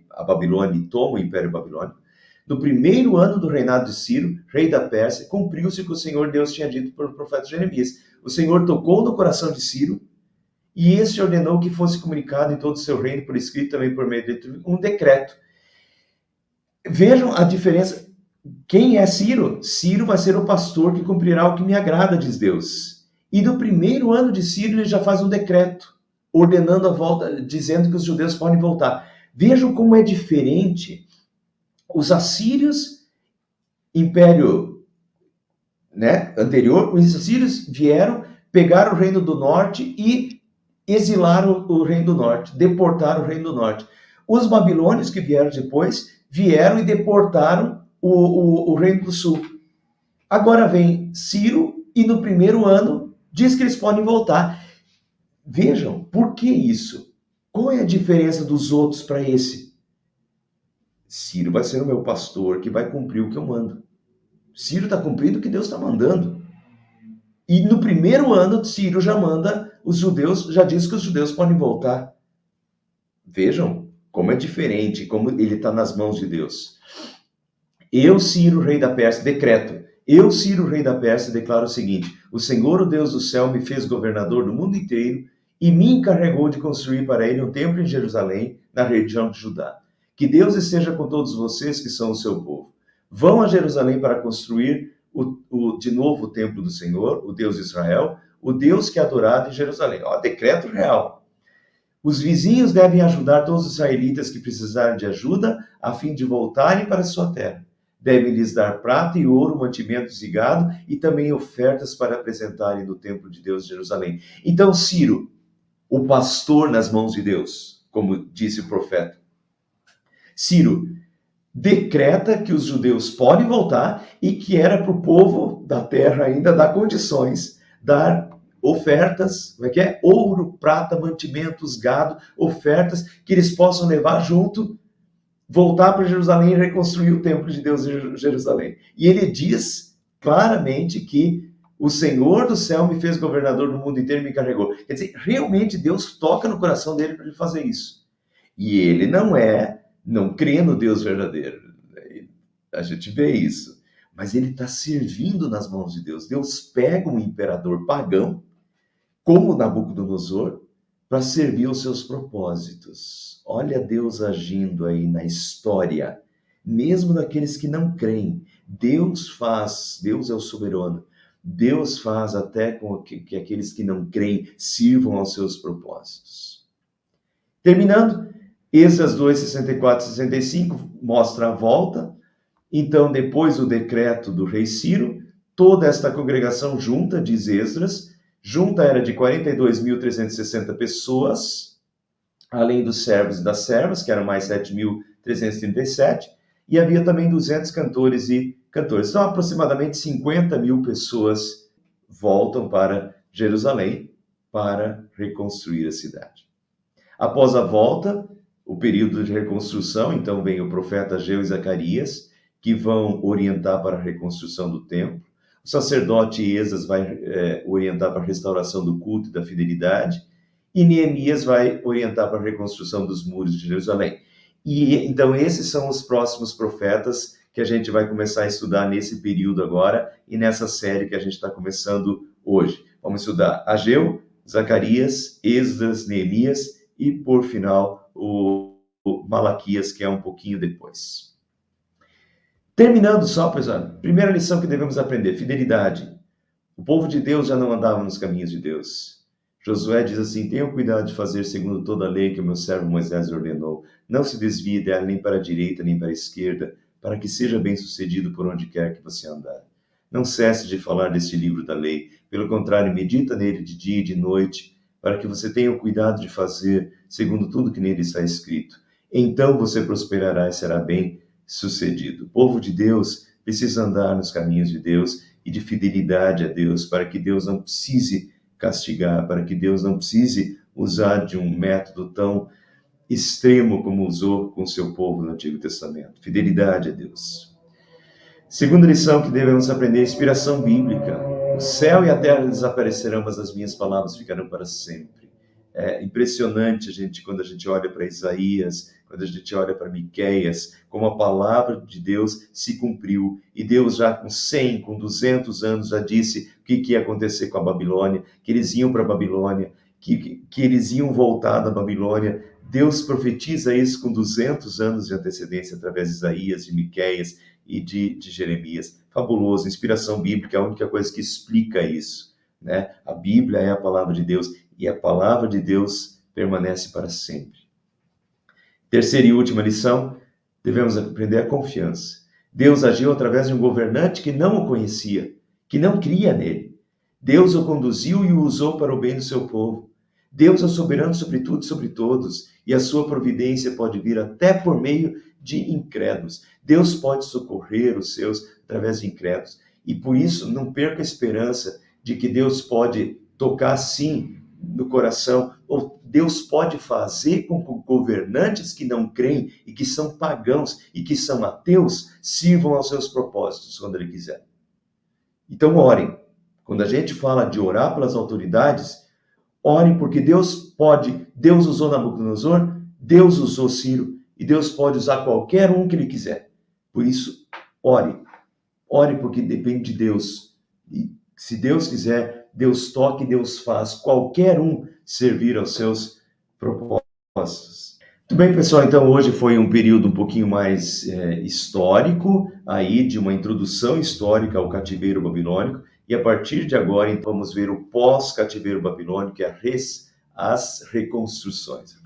a Babilônia e toma o Império Babilônico, no primeiro ano do reinado de Ciro, rei da Pérsia, cumpriu-se o que o Senhor Deus tinha dito pelo profeta Jeremias. O Senhor tocou no coração de Ciro, e este ordenou que fosse comunicado em todo o seu reino, por escrito também por meio de um decreto. Vejam a diferença. Quem é Ciro? Ciro vai ser o pastor que cumprirá o que me agrada, diz Deus. E no primeiro ano de Ciro, ele já faz um decreto, ordenando a volta, dizendo que os judeus podem voltar. Vejam como é diferente. Os assírios, império, anterior, os assírios vieram, pegaram o reino do norte e exilaram o reino do norte, deportaram o reino do norte. Os babilônios que vieram depois, vieram e deportaram o reino do sul. Agora vem Ciro e no primeiro ano diz que eles podem voltar. Vejam, por que isso? Qual é a diferença dos outros para esse? Ciro vai ser o meu pastor que vai cumprir o que eu mando. Ciro está cumprindo o que Deus está mandando. E no primeiro ano, Ciro já manda os judeus, já diz que os judeus podem voltar. Vejam como é diferente, como ele está nas mãos de Deus. Eu, Ciro, rei da Pérsia, decreto. Eu, Ciro, rei da Pérsia, declaro o seguinte: o Senhor, o Deus do céu, me fez governador do mundo inteiro e me encarregou de construir para ele um templo em Jerusalém, na região de Judá. Que Deus esteja com todos vocês que são o seu povo. Vão a Jerusalém para construir de novo o templo do Senhor, o Deus de Israel, o Deus que é adorado em Jerusalém. Ó, decreto real. Os vizinhos devem ajudar todos os israelitas que precisarem de ajuda, a fim de voltarem para sua terra. Devem lhes dar prata e ouro, mantimentos e gado, e também ofertas para apresentarem no templo de Deus de Jerusalém. Então, Ciro, o pastor nas mãos de Deus, como disse o profeta, Ciro decreta que os judeus podem voltar e que era para o povo da terra ainda dar condições, dar ofertas, como é que é? Ouro, prata, mantimentos, gado, ofertas que eles possam levar junto, voltar para Jerusalém e reconstruir o templo de Deus em Jerusalém. E ele diz claramente que o Senhor do céu me fez governador do mundo inteiro e me encarregou. Quer dizer, realmente Deus toca no coração dele para ele fazer isso. E ele não crê no Deus verdadeiro. A gente vê isso. Mas ele está servindo nas mãos de Deus. Deus pega um imperador pagão, como Nabucodonosor, para servir aos seus propósitos. Olha Deus agindo aí na história, mesmo daqueles que não creem. Deus faz, Deus é o soberano. Deus faz até com que aqueles que não creem sirvam aos seus propósitos. Terminando, Esdras 2, 64 e 65 mostra a volta. Então, depois do decreto do rei Ciro, toda esta congregação junta, diz Esdras, junta era de 42.360 pessoas, além dos servos e das servas, que eram mais 7.337, e havia também 200 cantores e cantores. Então, aproximadamente 50 mil pessoas voltam para Jerusalém para reconstruir a cidade. Após a volta, o período de reconstrução, então vem o profeta Ageu e Zacarias, que vão orientar para a reconstrução do templo. O sacerdote Esdras vai orientar para a restauração do culto e da fidelidade. E Neemias vai orientar para a reconstrução dos muros de Jerusalém. E então esses são os próximos profetas que a gente vai começar a estudar nesse período agora e nessa série que a gente está começando hoje. Vamos estudar Ageu, Zacarias, Esdras, Neemias e, por final, o Malaquias, que é um pouquinho depois. Terminando só, pessoal, primeira lição que devemos aprender, fidelidade. O povo de Deus já não andava nos caminhos de Deus. Josué diz assim: tenham cuidado de fazer segundo toda a lei que o meu servo Moisés ordenou. Não se desvie dela nem para a direita nem para a esquerda, para que seja bem-sucedido por onde quer que você andar. Não cesse de falar deste livro da lei. Pelo contrário, medita nele de dia e de noite, para que você tenha o cuidado de fazer segundo tudo que nele está escrito. Então você prosperará e será bem-sucedido. O povo de Deus precisa andar nos caminhos de Deus e de fidelidade a Deus, para que Deus não precise castigar, para que Deus não precise usar de um método tão extremo como usou com o seu povo no Antigo Testamento. Fidelidade a Deus. Segunda lição que devemos aprender é inspiração bíblica. O céu e a terra desaparecerão, mas as minhas palavras ficarão para sempre. É impressionante quando a gente olha para Isaías, quando a gente olha para Miqueias, como a palavra de Deus se cumpriu. E Deus já com 100, com 200 anos já disse o que ia acontecer com a Babilônia, que eles iam para a Babilônia, que eles iam voltar da Babilônia. Deus profetiza isso com 200 anos de antecedência através de Isaías, de Miqueias e de Jeremias. Fabuloso, inspiração bíblica é a única coisa que explica isso, né? A Bíblia é a palavra de Deus e a palavra de Deus permanece para sempre. Terceira e última lição, devemos aprender a confiança. Deus agiu através de um governante que não o conhecia, que não cria nele. Deus o conduziu e o usou para o bem do seu povo. Deus é soberano sobre tudo e sobre todos, e a sua providência pode vir até por meio de incrédulos. Deus pode socorrer os seus através de incrédulos. E por isso, não perca a esperança de que Deus pode tocar sim no coração, ou Deus pode fazer com que governantes que não creem e que são pagãos e que são ateus sirvam aos seus propósitos quando Ele quiser. Então, orem. Quando a gente fala de orar pelas autoridades, orem porque Deus pode. Deus usou Nabucodonosor, Deus usou Ciro, e Deus pode usar qualquer um que Ele quiser. Por isso, ore. Ore porque depende de Deus. E se Deus quiser, Deus toca e Deus faz qualquer um servir aos seus propósitos. Muito bem, pessoal, então hoje foi um período um pouquinho mais histórico, aí de uma introdução histórica ao cativeiro babilônico, e a partir de agora então, vamos ver o pós-cativeiro babilônico e as reconstruções.